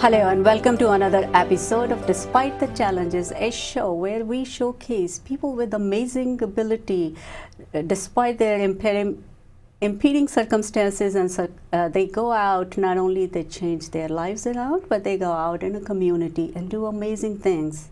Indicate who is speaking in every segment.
Speaker 1: Hello and welcome to another episode of Despite the Challenges, a show where we showcase people with amazing ability despite their impeding circumstances, and they go out, not only they change their lives around, but they go out in a community and do amazing things.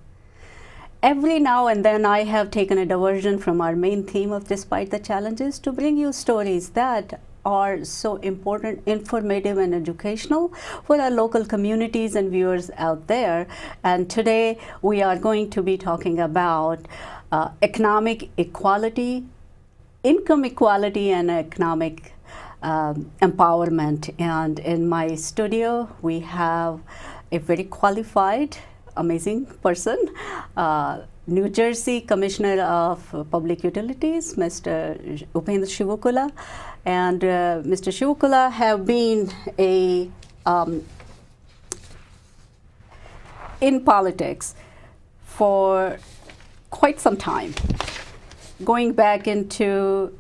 Speaker 1: Every now and then I have taken a diversion from our main theme of Despite the Challenges to bring you stories that are so important, informative, and educational for our local communities and viewers out there. And today we are going to be talking about economic equality, income equality, and economic empowerment. And in my studio, we have a very qualified, amazing person, New Jersey Commissioner of Public Utilities, Mr. Upendra Chivukula. And Mr. Chivukula have been in politics for quite some time, going back into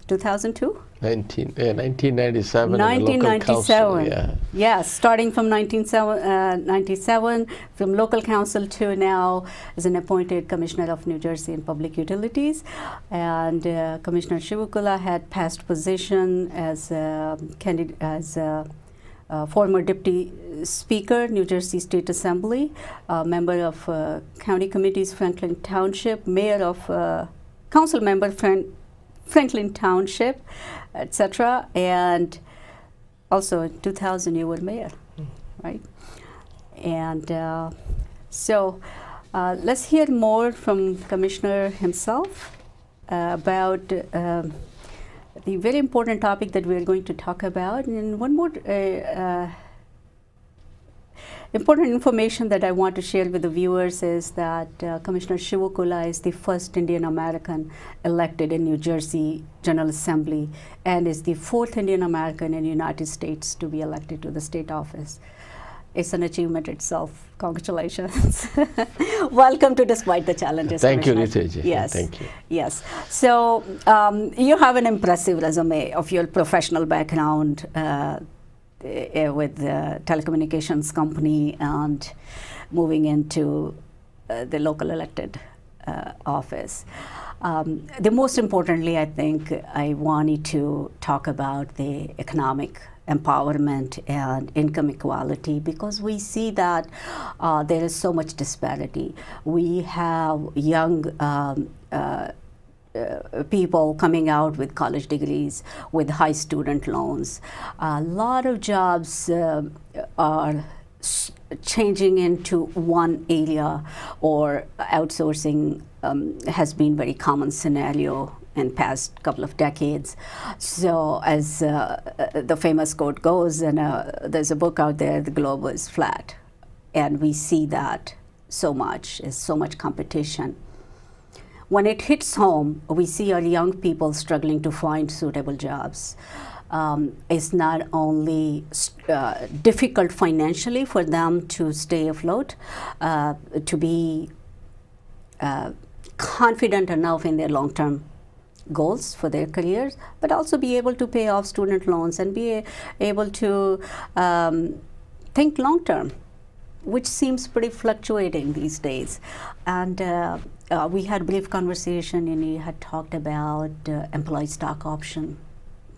Speaker 1: 2002?
Speaker 2: 1997.
Speaker 1: 1997.
Speaker 2: Yeah.
Speaker 1: Yes, starting from 1997, from local council to now as an appointed Commissioner of New Jersey in Public Utilities. And Commissioner Chivukula had past position as former Deputy Speaker, New Jersey State Assembly, member of County Committees, Franklin Township, Mayor of Council Member, Franklin Township, etc. And also in 2000 you were mayor, right? And so let's hear more from Commissioner himself about the very important topic that we're going to talk about. And one more important information that I want to share with the viewers is that Commissioner Chivukula is the first Indian American elected in New Jersey General Assembly and is the fourth Indian American in the United States to be elected to the state office. It's an achievement itself. Congratulations. Welcome to Despite the Challenges.
Speaker 2: Thank you, Niteji.
Speaker 1: Yes.
Speaker 2: Thank you.
Speaker 1: Yes. So you have an impressive resume of your professional background with the telecommunications company and moving into the local elected office. The most importantly, I think I wanted to talk about the economic empowerment and income equality, because we see that there is so much disparity. We have young people coming out with college degrees, with high student loans. A lot of jobs are changing into one area, or outsourcing has been very common scenario in past couple of decades. So as the famous quote goes, and there's a book out there, The Globe is Flat. And we see that so much, is so much competition. When it hits home, we see our young people struggling to find suitable jobs. It's not only difficult financially for them to stay afloat, to be confident enough in their long-term goals for their careers, but also be able to pay off student loans and be able to think long-term, which seems pretty fluctuating these days. And we had a brief conversation, and you had talked about employee stock option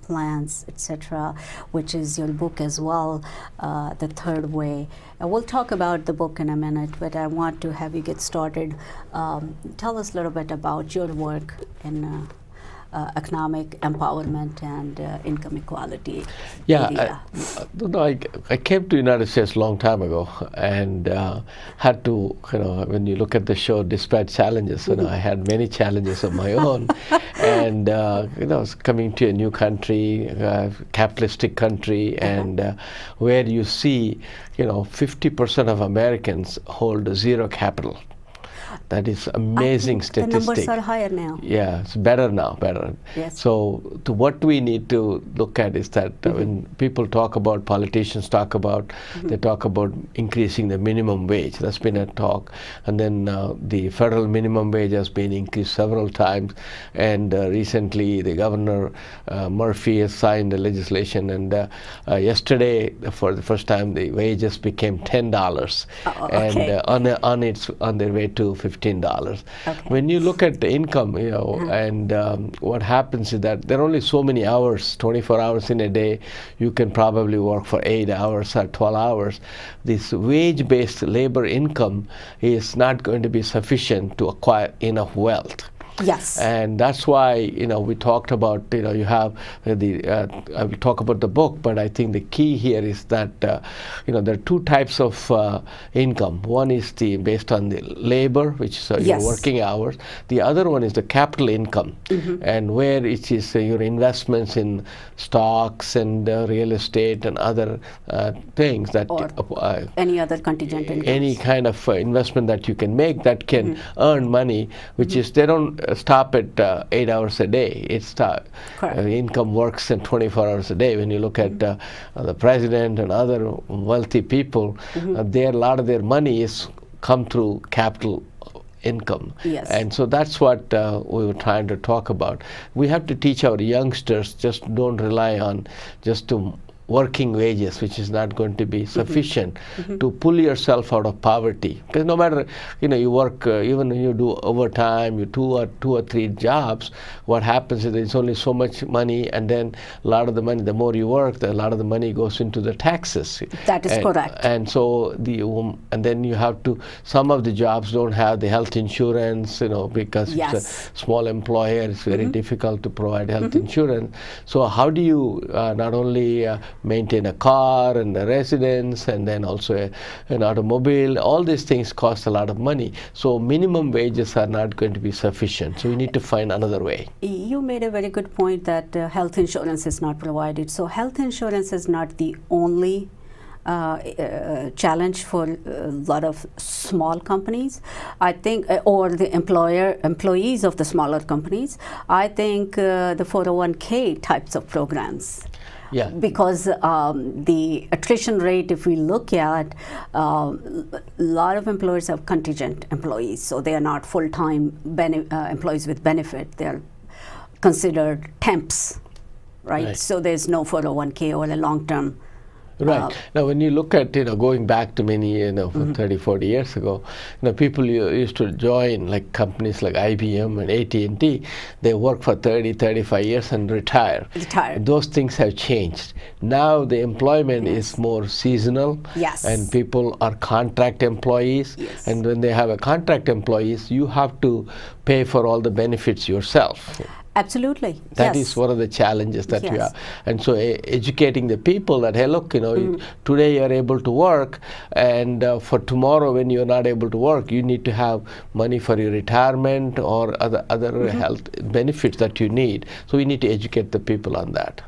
Speaker 1: plans, etc., which is your book as well, The Third Way. We'll talk about the book in a minute, but I want to have you get started. Tell us a little bit about your work in economic empowerment and income equality.
Speaker 2: Yeah, I came to United States a long time ago, and had to, when you look at the show Despite Challenges, I had many challenges of my own. And I was coming to a new country, capitalistic country, and where you see 50% of Americans hold zero capital. That is amazing
Speaker 1: I think the
Speaker 2: statistic.
Speaker 1: numbers are higher now.
Speaker 2: Yeah, it's better now, better.
Speaker 1: Yes.
Speaker 2: So what we need to look at is that when people talk about, politicians talk about, they talk about increasing the minimum wage. That's been a talk. And then the federal minimum wage has been increased several times. And recently the Governor Murphy has signed a legislation, and yesterday for the first time the wages became $10 and on their way to $15.
Speaker 1: Okay.
Speaker 2: When you look at the income, and what happens is that there are only so many hours, 24 hours in a day. You can probably work for 8 hours or 12 hours. This wage-based labor income is not going to be sufficient to acquire enough wealth.
Speaker 1: Yes.
Speaker 2: And that's why, we talked about, you have I will talk about the book, but I think the key here is that, there are two types of income. One is based on the labor, which is your working hours. The other one is the capital income, and where it is your investments in stocks and real estate and other things that
Speaker 1: or any other contingent income.
Speaker 2: Any kind of investment that you can make that can earn money, which is, they don't stop at 8 hours a day. It's income works in 24 hours a day. When you look at the president and other wealthy people, a lot of their money is come through capital income.
Speaker 1: Yes.
Speaker 2: And so that's what we were trying to talk about. We have to teach our youngsters, just don't rely on just to working wages, which is not going to be sufficient to pull yourself out of poverty. Because no matter, you work, even when you do overtime, you do two or three jobs, what happens is there's only so much money, and then a lot of the money, the more you work, a lot of the money goes into the taxes.
Speaker 1: That is correct.
Speaker 2: And so and then you have to, some of the jobs don't have the health insurance, because it's a small employer, it's very difficult to provide health insurance. So how do you not only maintain a car and a residence, and then also an automobile? All these things cost a lot of money. So minimum wages are not going to be sufficient. So we need to find another way.
Speaker 1: You made a very good point that health insurance is not provided. So health insurance is not the only challenge for a lot of small companies, I think, or the employees of the smaller companies. I think the 401k types of programs.
Speaker 2: Yeah.
Speaker 1: Because the attrition rate, if we look at, a lot of employers have contingent employees, so they are not full-time employees with benefit. They are considered temps, right? So there's no 401k or a long-term.
Speaker 2: Right. Now, when you look at, going back to many, 30, 40 years ago, people used to join like companies like IBM and AT&T. They work for 30, 35 years and retire. Those things have changed. Now the employment is more seasonal.
Speaker 1: Yes.
Speaker 2: And people are contract employees.
Speaker 1: Yes.
Speaker 2: And when they have a contract employees, you have to pay for all the benefits yourself.
Speaker 1: Absolutely.
Speaker 2: That is one of the challenges that we have. And so educating the people that, hey, look, today you're able to work, and for tomorrow when you're not able to work, you need to have money for your retirement or other health benefits that you need. So we need to educate the people on that.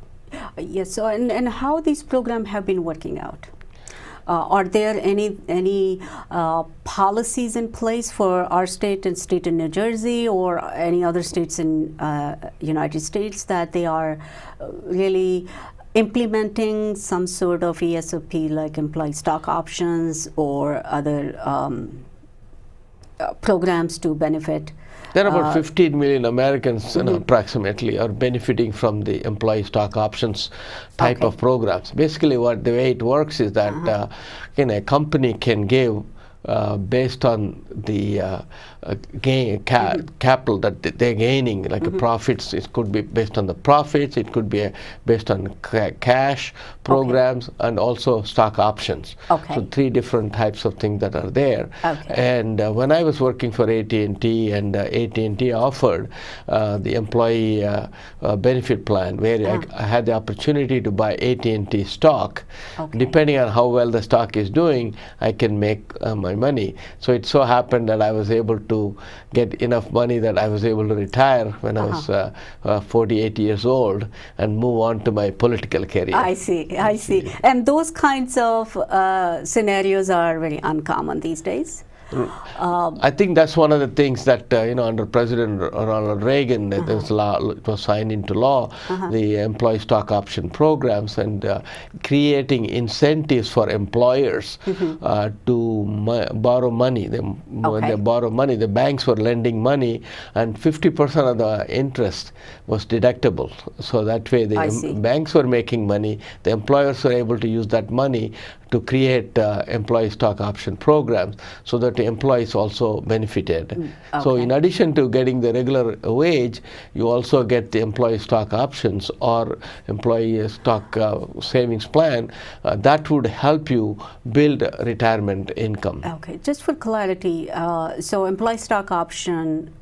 Speaker 1: Yes. So and how these programs have been working out? Are there any policies in place for our state and state in New Jersey or any other states in United States that they are really implementing some sort of ESOP, like employee stock options or other programs to benefit?
Speaker 2: There are about 15 million Americans approximately are benefiting from the employee stock options type of programs. Basically, the way it works is that a company can give based on the capital that they're gaining, like the profits. It could be based on the profits, it could be based on cash programs, and also stock options. So 3 different types of things that are there. And when I was working for AT&T, and AT&T offered the employee benefit plan, where I had the opportunity to buy AT&T stock. Depending on how well the stock is doing, I can make my money. So it so happened that I was able to get enough money that I was able to retire when I was 48 years old and move on to my political career.
Speaker 1: I see. And those kinds of scenarios are very uncommon these days.
Speaker 2: I think that's one of the things that under President Ronald Reagan, this law, it was signed into law, the employee stock option programs, and creating incentives for employers to borrow money. When they borrow money, the banks were lending money, and 50% of the interest was deductible. So that way, the banks were making money. The employers were able to use that money to create employee stock option programs so that the employees also benefited. So in addition to getting the regular wage, you also get the employee stock options or employee stock savings plan. That would help you build retirement income.
Speaker 1: Okay, just for clarity, so employee stock option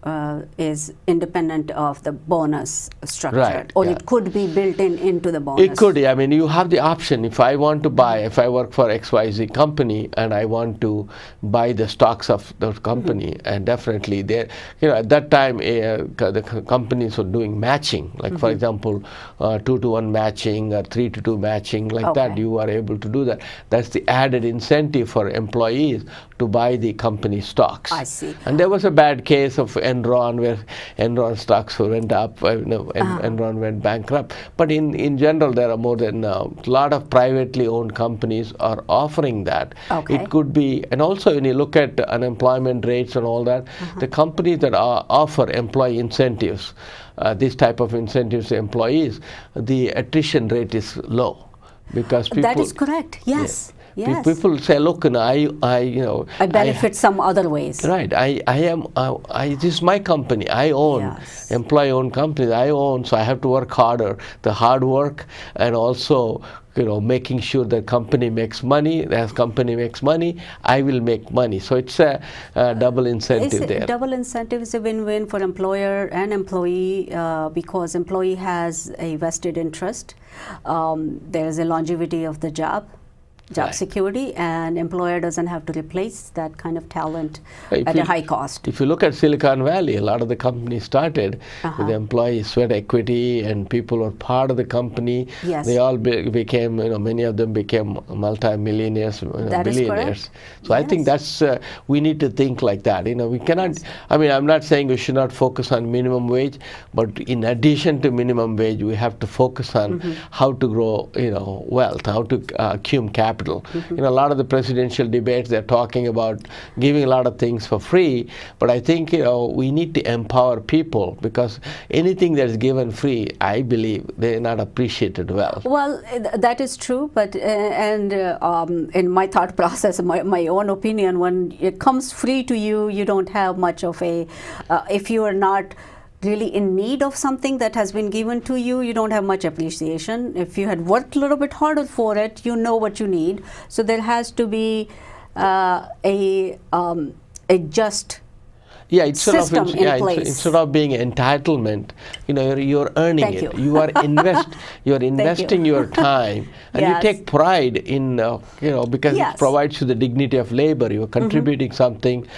Speaker 1: is independent of the bonus structure,
Speaker 2: right,
Speaker 1: or it could be built into the bonus.
Speaker 2: It could. I mean, you have the option. If I want to buy, if I work for XYZ company and I want to buy the stocks of the company, and definitely there, at that time the companies were doing matching, like for example 2-to-1 matching or 3-to-2 matching, like that. You are able to do that. That's the added incentive for employees to buy the company stocks.
Speaker 1: I see.
Speaker 2: And there was a bad case of Enron where Enron stocks went up, Enron went bankrupt. But in general, there are more than a lot of privately owned companies are offering that. It could be, and also when you look at unemployment rates and all that, the companies that offer employee incentives, this type of incentives to employees, the attrition rate is low because people.
Speaker 1: That is correct. Yes. Yes.
Speaker 2: People say, look, I
Speaker 1: benefit some other ways.
Speaker 2: Right. This is my company. I own employee-owned companies. I own, so I have to work harder. The hard work, and also making sure the company makes money. As company makes money, I will make money. So it's a double incentive there.
Speaker 1: Double incentive is a win-win for employer and employee because employee has a vested interest. There is a longevity of the job security, and employer doesn't have to replace that kind of talent at a high cost.
Speaker 2: If you look at Silicon Valley, a lot of the companies started with employee sweat equity, and people were part of the company.
Speaker 1: Yes.
Speaker 2: They all became, many of them became multi-millionaires, billionaires. So I think that's, we need to think like that. We cannot, I mean, I'm not saying we should not focus on minimum wage, but in addition to minimum wage, we have to focus on how to grow, wealth, how to accumulate capital. A lot of the presidential debates, they're talking about giving a lot of things for free, but I think we need to empower people, because anything that's given free, I believe they're not appreciated well.
Speaker 1: Well, that is true, but in my thought process, my own opinion, when it comes free to you, you don't have much of a, if you are not really in need of something that has been given to you, you don't have much appreciation. If you had worked a little bit harder for it, you know what you need. So there has to be a just
Speaker 2: instead of being entitlement, you're earning it. You are investing your time, and you take pride in because it provides you the dignity of labor. You're contributing something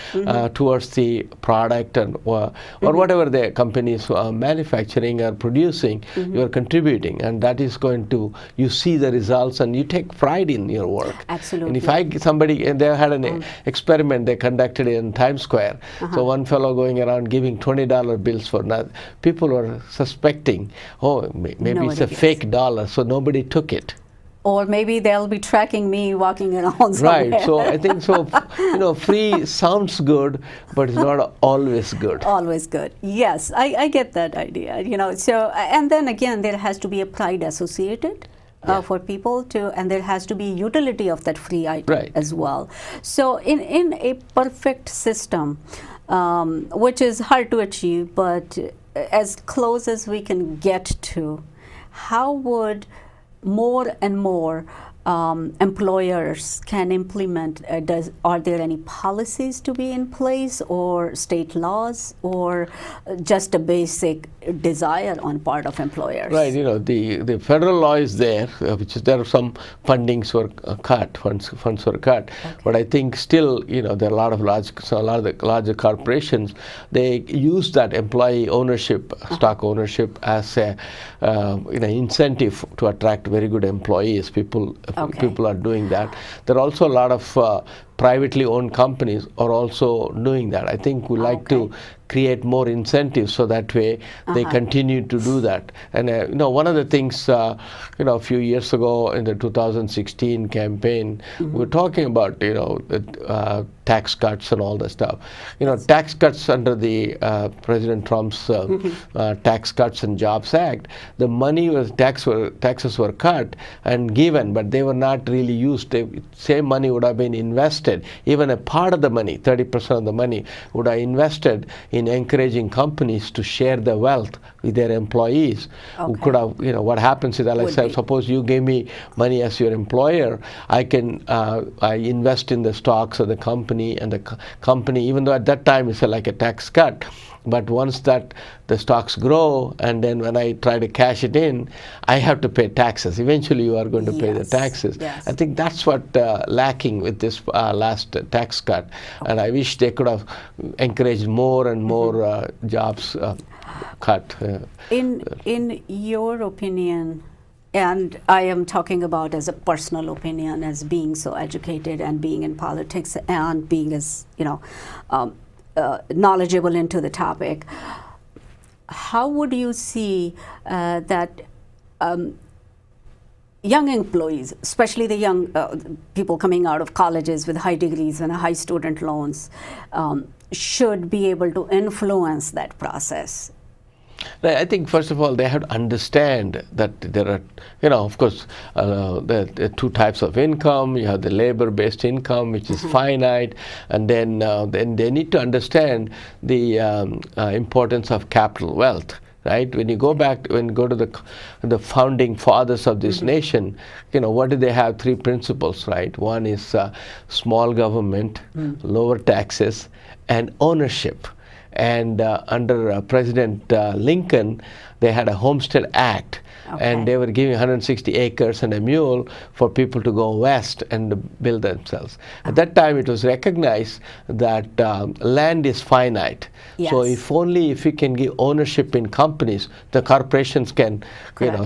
Speaker 2: towards the product or whatever the companies manufacturing or producing. You're contributing, and that is going to, you see the results and you take pride in your work.
Speaker 1: Absolutely.
Speaker 2: And if they had an experiment they conducted in Times Square. So one fellow going around giving $20 bills for nothing. People were suspecting, maybe it's a fake dollar, so nobody took it.
Speaker 1: Or maybe they'll be tracking me walking around somewhere.
Speaker 2: Right. So I think free sounds good, but it's not always good.
Speaker 1: Always good. Yes, I get that idea. So, and then again, there has to be a pride associated. For people to, and there has to be utility of that free item as well. So in a perfect system, which is hard to achieve, but as close as we can get to, how would more and more employers can implement? Are there any policies to be in place, or state laws, or just a basic desire on part of employers?
Speaker 2: Right. The federal law is there, which is there are some fundings were cut, funds were cut, but I think still there are a lot of the larger corporations, they use that employee ownership, stock ownership as a incentive to attract very good employees. People are doing that. There are also a lot of privately owned companies are also doing that. I think we like to create more incentives so that way they continue to do that. And one of the things, a few years ago in the 2016 campaign, we were talking about, the, tax cuts and all the stuff. Tax cuts under the President Trump's Tax Cuts and Jobs Act, the money was taxes were cut and given, but they were not really used. The same money would have been invested. Even a part of the money, 30% of the money, would have invested in encouraging companies to share the wealth with their employees. Who could have, what happens is, like I said, suppose you gave me money as your employer, I can I invest in the stocks of the company, and the company, even though at that time it's like a tax cut, but once that the stocks grow, and then when I try to cash it in, I have to pay taxes. Eventually you are going to pay the taxes. I think that's what lacking with this last tax cut, and I wish they could have encouraged more and more jobs cut.
Speaker 1: In your opinion, and I am talking about as a personal opinion, as being so educated and being in politics and being as knowledgeable into the topic, how would you see that young employees, especially the young people coming out of colleges with high degrees and high student loans, should be able to influence that process?
Speaker 2: I think first of all they have to understand that there are, of course, there are two types of income. You have the labor-based income, which is finite, and then they need to understand the importance of capital wealth. Right? When you go to the founding fathers of this nation, what do they have? Three principles, right? One is small government, lower taxes, and ownership. And under President Lincoln, they had a Homestead Act, and they were giving 160 acres and a mule for people to go west and build themselves. At that time, it was recognized that land is finite. So if you can give ownership in companies, the corporations can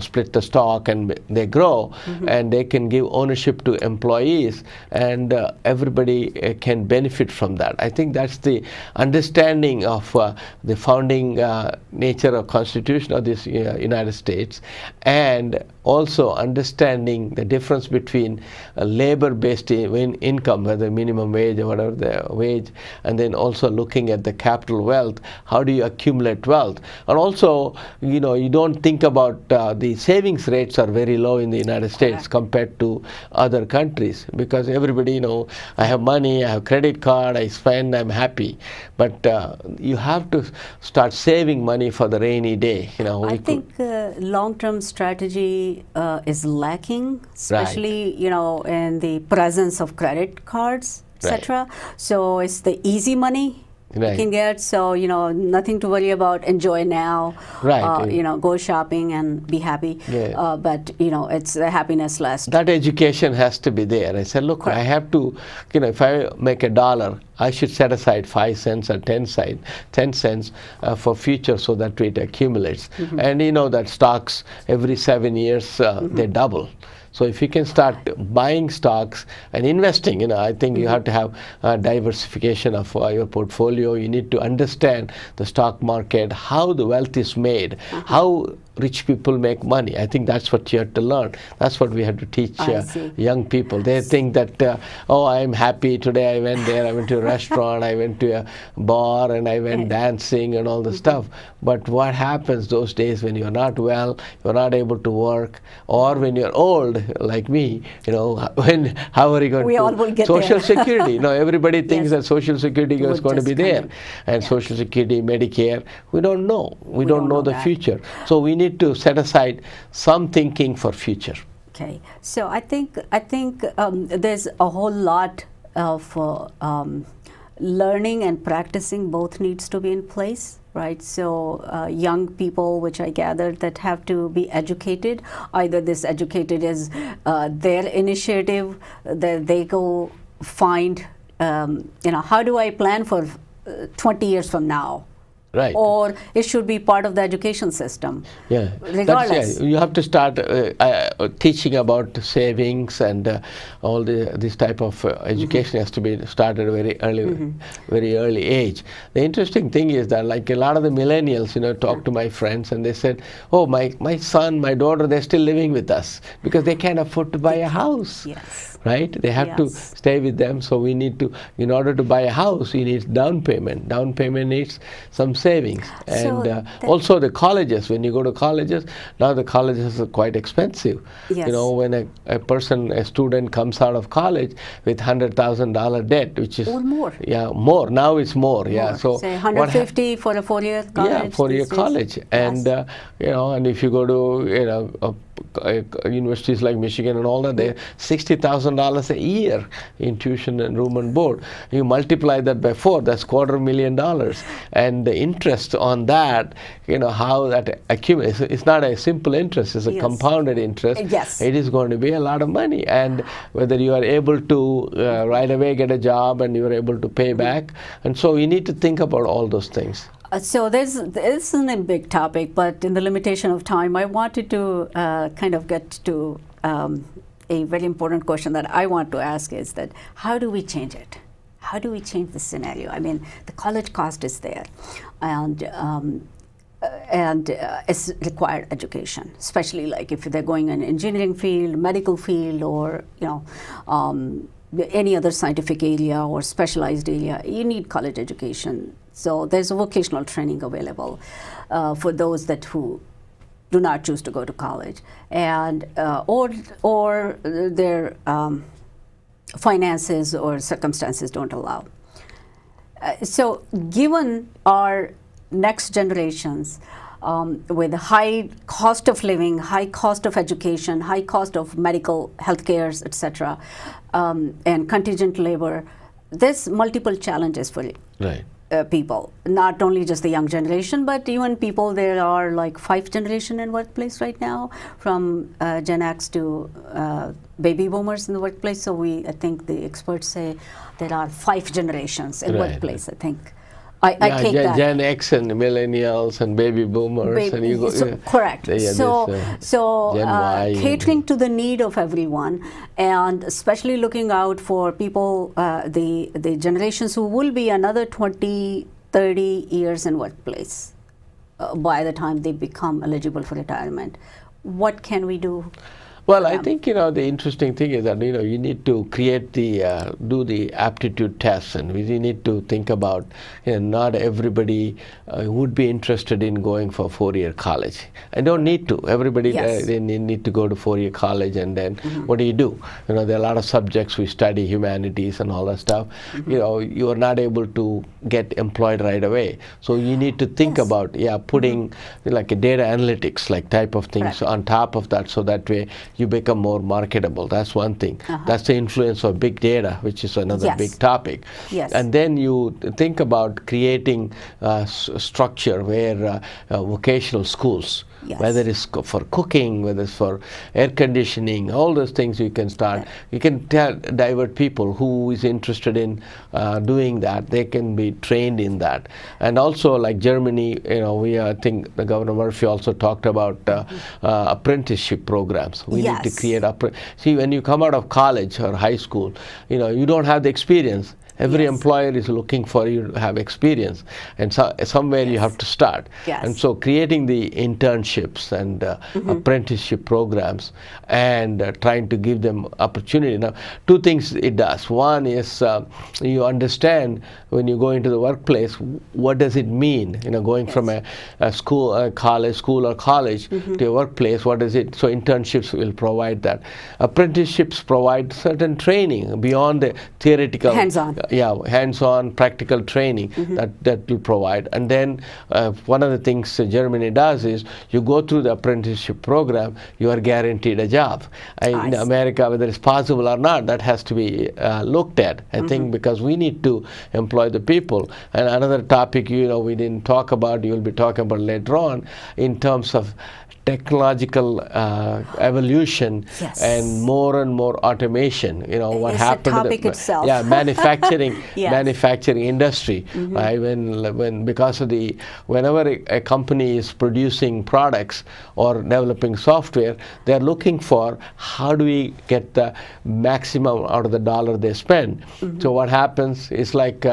Speaker 2: split the stock and they grow, and they can give ownership to employees, and everybody can benefit from that. I think that's the understanding of the founding nature of Constitution of this United States, and also understanding the difference between a labor-based income, whether minimum wage or whatever the wage, and then also looking at the capital wealth. How do you accumulate wealth? And also, you don't think about the savings rates are very low in the United States compared to other countries, because everybody, I have money, I have credit card, I spend, I'm happy. But you have to start saving money for the rainy day.
Speaker 1: I think long-term strategy is lacking, especially in the presence of credit cards, etc. So it's the easy money you can get. So nothing to worry about. Enjoy now. Go shopping and be happy. But it's the happiness lasts.
Speaker 2: That education has to be there. I said, look, I have to. If I make $1, I should set aside 5 cents or 10 cents for future, so that it accumulates. And that stocks every 7 years they double. So if you can start buying stocks and investing, I think you have to have diversification of your portfolio. You need to understand the stock market, how the wealth is made, how rich people make money. I think that's what you have to learn. That's what we have to teach young people. They think that, I'm happy today, I went there, I went to a restaurant, I went to a bar, and I went dancing and all the stuff. But what happens those days when you're not well, you're not able to work, or when you're old, like me, how are you going
Speaker 1: to all will get
Speaker 2: Social Security? Everybody thinks that Social Security is going to be there. And Social Security, Medicare, we don't know. We don't know the future. So we need to set aside some thinking for future.
Speaker 1: Okay. So I think there's a whole lot of learning and practicing both needs to be in place. Right, so young people, which I gathered, that have to be educated. Either this educated is their initiative, that they go find, how do I plan for 20 years from now?
Speaker 2: Right.
Speaker 1: or it should be part of the education system.
Speaker 2: Yeah,
Speaker 1: regardless.
Speaker 2: you have to start teaching about savings and all this type of education has to be started very early age. The interesting thing is that, like, a lot of the millennials, talk to my friends and they said, "Oh, my son, my daughter, they're still living with us because they can't afford to buy a house."
Speaker 1: Yes.
Speaker 2: Right? They have to stay with them. So we need to, in order to buy a house, you need down payment. Down payment needs some savings. And also the colleges, when you go to colleges, now the colleges are quite expensive.
Speaker 1: Yes.
Speaker 2: When a student comes out of college with $100,000 debt, which is...
Speaker 1: Or more.
Speaker 2: Yeah, more. Now it's more. Yeah. So
Speaker 1: say 150 for a 4-year college.
Speaker 2: Yeah, 4-year college. And, and if you go to, universities like Michigan and all that, they're $60,000 a year in tuition and room and board. You multiply that by 4, that's $250,000. And the interest on that, how that accumulates, it's not a simple interest, it's a compounded interest.
Speaker 1: Yes.
Speaker 2: It is going to be a lot of money. And whether you are able to right away get a job and you are able to pay back. And so you need to think about all those things.
Speaker 1: So this isn't a big topic, but in the limitation of time, I wanted to kind of get to a very important question that I want to ask is that how do we change it? How do we change the scenario? I mean, the college cost is there, and it's required education, especially like if they're going in engineering field, medical field, or any other scientific area or specialized area. You need college education. So there's a vocational training available for those who do not choose to go to college, and or their finances or circumstances don't allow. So given our next generations with high cost of living, high cost of education, high cost of medical health cares, etc., and contingent labor, there's multiple challenges for it.
Speaker 2: Right.
Speaker 1: People, not only just the young generation, but even people, there are like 5 generation in workplace right now, from Gen X to baby boomers in the workplace. So I think the experts say there are 5 generations in workplace, I think. I take that.
Speaker 2: Gen X and millennials and baby boomers.
Speaker 1: Correct. So
Speaker 2: Gen Y
Speaker 1: catering to the need of everyone, and especially looking out for people, the generations who will be another 20, 30 years in workplace by the time they become eligible for retirement. What can we do?
Speaker 2: Well, I think, the interesting thing is that, you need to create do the aptitude tests, and we need to think about, not everybody would be interested in going for 4-year college. I don't need to. Everybody, they need to go to 4-year college, and then what do? There are a lot of subjects we study, humanities and all that stuff. You are not able to get employed right away. So you need to think about, putting like a data analytics, like type of things on top of that, so that way you become more marketable. That's one thing. That's the influence of big data, which is another big topic. And then you think about creating a structure where vocational schools, whether it's for cooking, whether it's for air conditioning, all those things you can start. You can divert people who is interested in doing that. They can be trained in that. And also, like Germany, I think the Governor Murphy also talked about apprenticeship programs. We need to create see, when you come out of college or high school, you don't have the experience. Every employer is looking for you to have experience, and somewhere you have to start. And so creating the internships and apprenticeship programs and trying to give them opportunity. Now, 2 things it does. One is you understand when you go into the workplace, what does it mean, going from a school, a college, school or college to a workplace, what is it? So internships will provide that. Apprenticeships provide certain training beyond the theoretical.
Speaker 1: Hands-on.
Speaker 2: Hands-on practical training that will provide. And then one of the things Germany does is you go through the apprenticeship program, you are guaranteed a job. In America, whether it's possible or not, that has to be looked at, I think, because we need to employ the people. And another topic, we didn't talk about, you'll be talking about later on, in terms of technological evolution
Speaker 1: Yes.
Speaker 2: and more automation. You know what
Speaker 1: It's a
Speaker 2: happened?
Speaker 1: topic itself.
Speaker 2: Yeah, manufacturing,
Speaker 1: Yes.
Speaker 2: manufacturing industry. Right? When because of the whenever a company is producing products or developing software, they're looking for how do we get the maximum out of the dollar they spend. So what happens is like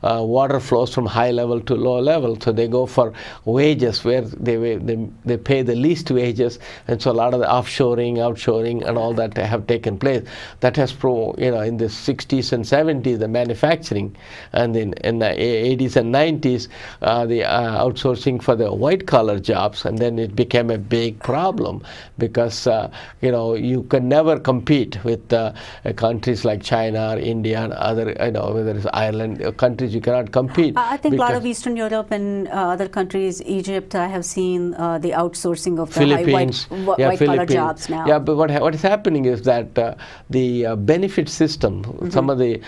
Speaker 2: water flows from high level to low level. So they go for wages where they pay the least wages, and so a lot of the offshoring, outshoring, and all that have taken place. That has in the 60s and 70s the manufacturing, and in the 80s and 90s the outsourcing for the white collar jobs, and then it became a big problem because you can never compete with countries like China or India and other whether it's Ireland countries. You cannot compete.
Speaker 1: I think a lot of Eastern Europe and other countries, Egypt, I have seen the outsourcing of the
Speaker 2: Philippines,
Speaker 1: white collar jobs now.
Speaker 2: Yeah, but what is happening is that the benefit system, some of the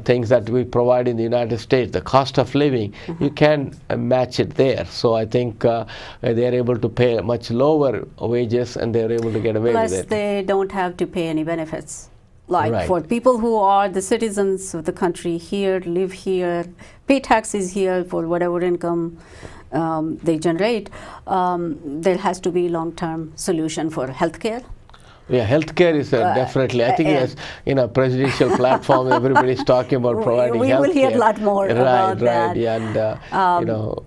Speaker 2: things that we provide in the United States, the cost of living, you can match it there. So I think they're able to pay much lower wages, and they're able to get away
Speaker 1: Plus,
Speaker 2: with it.
Speaker 1: they don't have to pay any benefits. Like
Speaker 2: Right.
Speaker 1: for people who are the citizens of the country here, live here, pay taxes here for whatever income they generate, there has to be long-term solution for healthcare.
Speaker 2: Yeah, healthcare is definitely. I think yes, in a presidential platform, everybody's talking about providing healthcare.
Speaker 1: We will hear a lot more about that.
Speaker 2: Yeah, and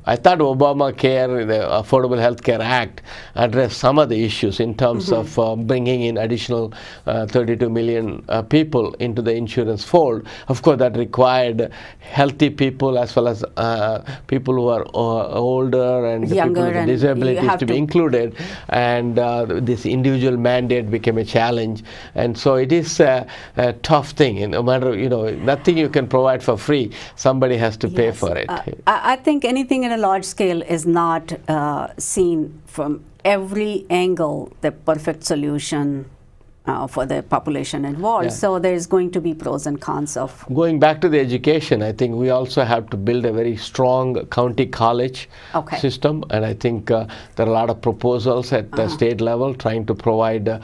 Speaker 2: I thought Obamacare, the Affordable Health Care Act, addressed some of the issues in terms of bringing in additional 32 million people into the insurance fold. Of course, that required healthy people as well as people who are older and the people with disabilities to be included. And this individual mandate became a challenge, and so it is a tough thing. And no matter nothing you can provide for free, somebody has to pay for it.
Speaker 1: I think anything in a large scale is not seen from every angle the perfect solution for the population involved.
Speaker 2: Yeah.
Speaker 1: So there's going to be pros and cons of.
Speaker 2: Going back to the education, I think we also have to build a very strong county college system, and I think there are a lot of proposals at the state level trying to provide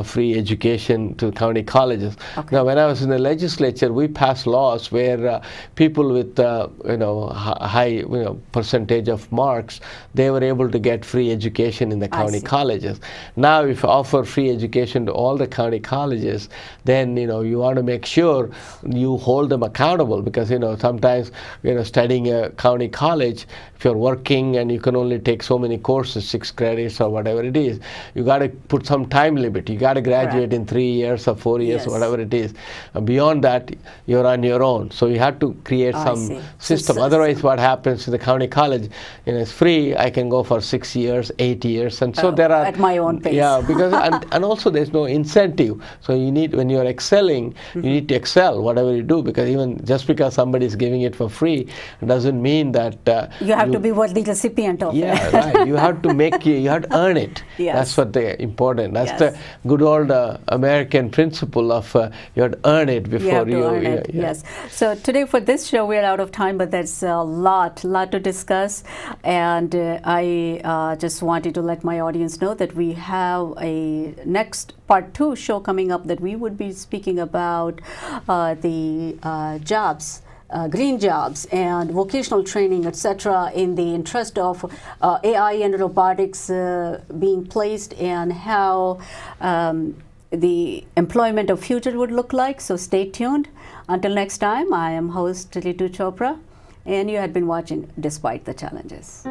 Speaker 2: free education to county colleges. Now, when I was in the legislature, we passed laws where people with high percentage of marks, they were able to get free education in the county colleges. Now, if you offer free education to all the county colleges, then you want to make sure you hold them accountable, because sometimes studying a county college, if you're working and you can only take so many courses, 6 credits or whatever it is, you got to put some time limit. You got to graduate in 3 years or 4 years or whatever it is. Beyond that, you're on your own. So you have to create some system. Otherwise, what happens to the county college? It's free. I can go for 6 years, 8 years, and so there are
Speaker 1: at my own pace.
Speaker 2: Yeah, because and also there's no incentive. So you need, when you're excelling, you need to excel whatever you do, because even just because somebody is giving it for free doesn't mean that
Speaker 1: you have to be worthy recipient of it.
Speaker 2: Yeah, right. You have to you have to earn it.
Speaker 1: Yes.
Speaker 2: That's what the important. That's the good old American principle of you have to earn it before you
Speaker 1: earn it. Yes. So today for this show we're out of time, but there's a lot to discuss, and I just wanted to let my audience know that we have a next part 2 show coming up that we would be speaking about the jobs, green jobs and vocational training, etc., in the interest of AI and robotics being placed, and how the employment of future would look like. So stay tuned. Until next time, I am host Ritu Chopra, and you had been watching Despite the Challenges.